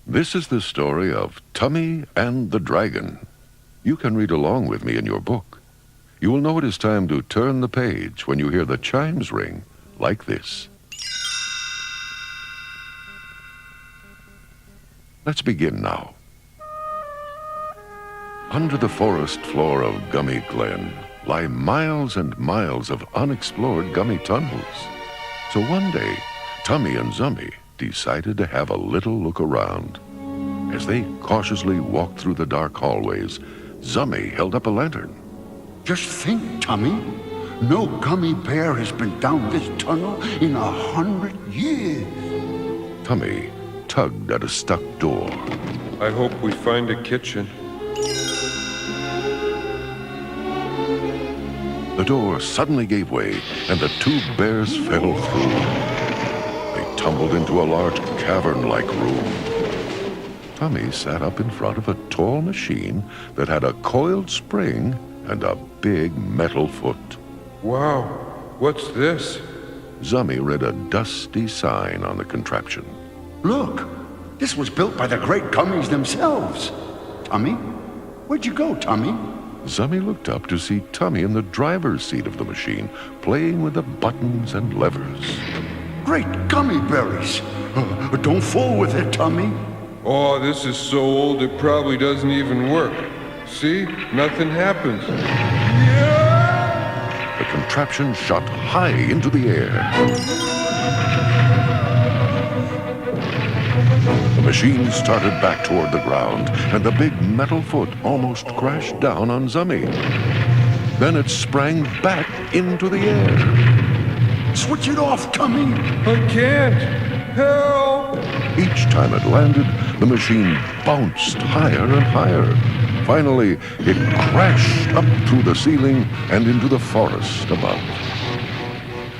This is the story of Tummi and the Dragon. You can read along with me in your book. You will know it is time to turn the page when you hear the chimes ring like this. Let's begin now. Under the forest floor of Gummi Glen lie miles and miles of unexplored Gummi tunnels. So one day, Tummi and Zummi decided to have a little look around. As they cautiously walked through the dark hallways, Zummi held up a lantern. Just think, Tummi. No gummy bear has been down this tunnel in 100 years. Tummi tugged at a stuck door. I hope we find a kitchen. The door suddenly gave way, and the two bears fell through. They tumbled into a large cavern-like room. Tummi sat up in front of a tall machine that had a coiled spring and a big metal foot. Wow, what's this? Zummi read a dusty sign on the contraption. Look, this was built by the great gummies themselves. Tummi, where'd you go, Tummi? Zummi looked up to see Tummi in the driver's seat of the machine, playing with the buttons and levers. Great gummy berries. Don't fool with it, Tummi. Oh, this is so old it probably doesn't even work. See? Nothing happens. Yeah! The contraption shot high into the air. The machine started back toward the ground, and the big metal foot almost crashed down on Zummi. Then it sprang back into the air. Switch it off, Tummi. I can't. Help! Each time it landed, the machine bounced higher and higher. Finally, it crashed up through the ceiling and into the forest above.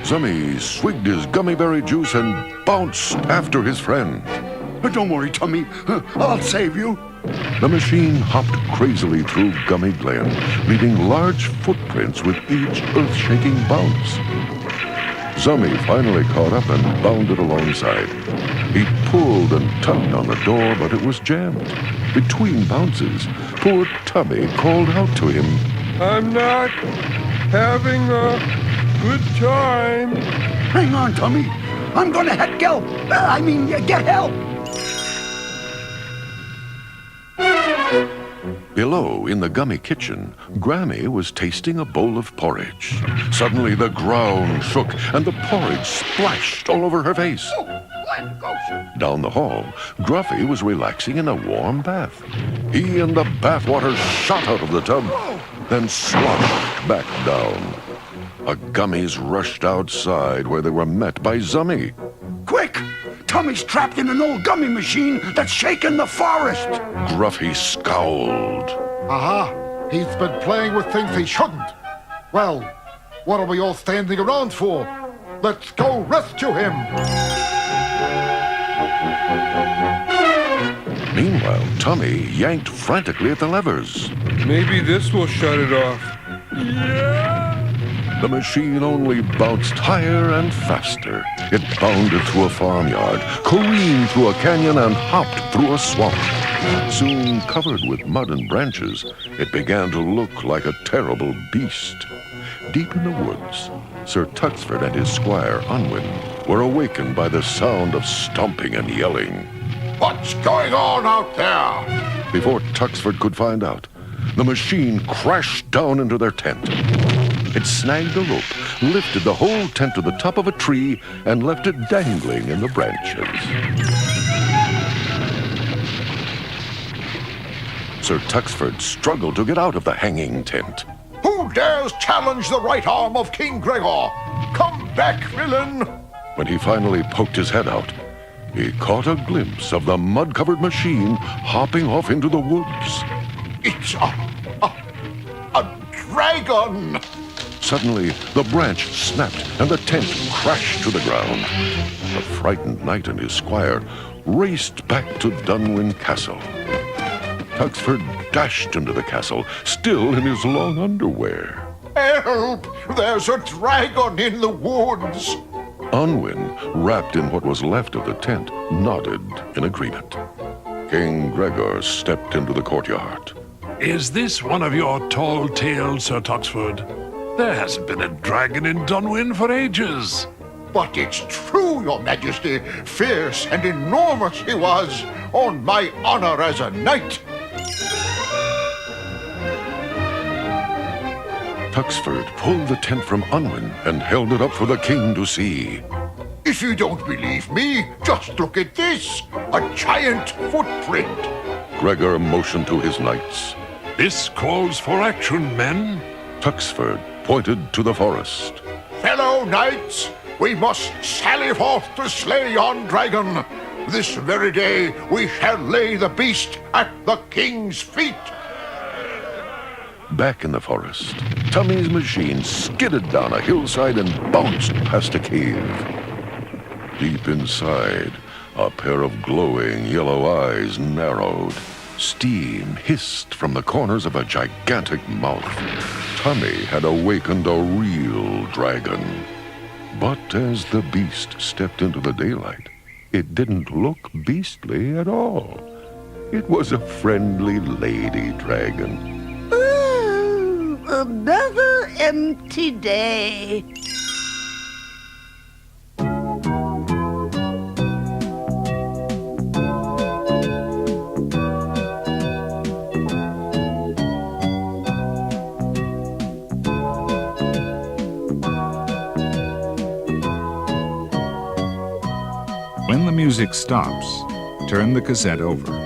Zummi swigged his gummy berry juice and bounced after his friend. Don't worry, Tummi. I'll save you. The machine hopped crazily through Gummi Glen, leaving large footprints with each earth-shaking bounce. Zummi finally caught up and bounded alongside. He pulled and tugged on the door, but it was jammed. Between bounces, poor Tummi called out to him. I'm not having a good time. Hang on, Tummi. I'm gonna get help. Below, in the Gummi kitchen, Grammy was tasting a bowl of porridge. Suddenly, the ground shook, and the porridge splashed all over her face. Down the hall, Gruffy was relaxing in a warm bath. He and the bathwater shot out of the tub, then sloshed back down. The Gummies rushed outside, where they were met by Zummi. Quick! Tummy's trapped in an old gummy machine that's shaking the forest. Gruffy scowled. Aha! He's been playing with things he shouldn't. Well, what are we all standing around for? Let's go rescue him! Meanwhile, Tummi yanked frantically at the levers. Maybe this will shut it off. Yeah! The machine only bounced higher and faster. It bounded through a farmyard, careened through a canyon, and hopped through a swamp. Soon covered with mud and branches, it began to look like a terrible beast. Deep in the woods, Sir Tuxford and his squire, Unwin, were awakened by the sound of stomping and yelling. What's going on out there? Before Tuxford could find out, the machine crashed down into their tent. It snagged a rope, lifted the whole tent to the top of a tree, and left it dangling in the branches. Sir Tuxford struggled to get out of the hanging tent. Who dares challenge the right arm of King Gregor? Come back, villain! When he finally poked his head out, he caught a glimpse of the mud-covered machine hopping off into the woods. It's a dragon! Suddenly, the branch snapped and the tent crashed to the ground. The frightened knight and his squire raced back to Dunwyn Castle. Tuxford dashed into the castle, still in his long underwear. Help! There's a dragon in the woods! Unwin, wrapped in what was left of the tent, nodded in agreement. King Gregor stepped into the courtyard. Is this one of your tall tales, Sir Tuxford? There hasn't been a dragon in Dunwyn for ages. But it's true, Your Majesty. Fierce and enormous he was, on my honor as a knight. Tuxford pulled the tent from Unwin and held it up for the king to see. If you don't believe me, just look at this. A giant footprint. Gregor motioned to his knights. This calls for action, men. Tuxford pointed to the forest. Fellow knights, we must sally forth to slay yon dragon. This very day we shall lay the beast at the king's feet. Back in the forest, Tummi's machine skidded down a hillside and bounced past a cave. Deep inside, a pair of glowing yellow eyes narrowed. Steam hissed from the corners of a gigantic mouth. Tummi had awakened a real dragon. But as the beast stepped into the daylight, it didn't look beastly at all. It was a friendly lady dragon. Ooh, another empty day. When the music stops, turn the cassette over.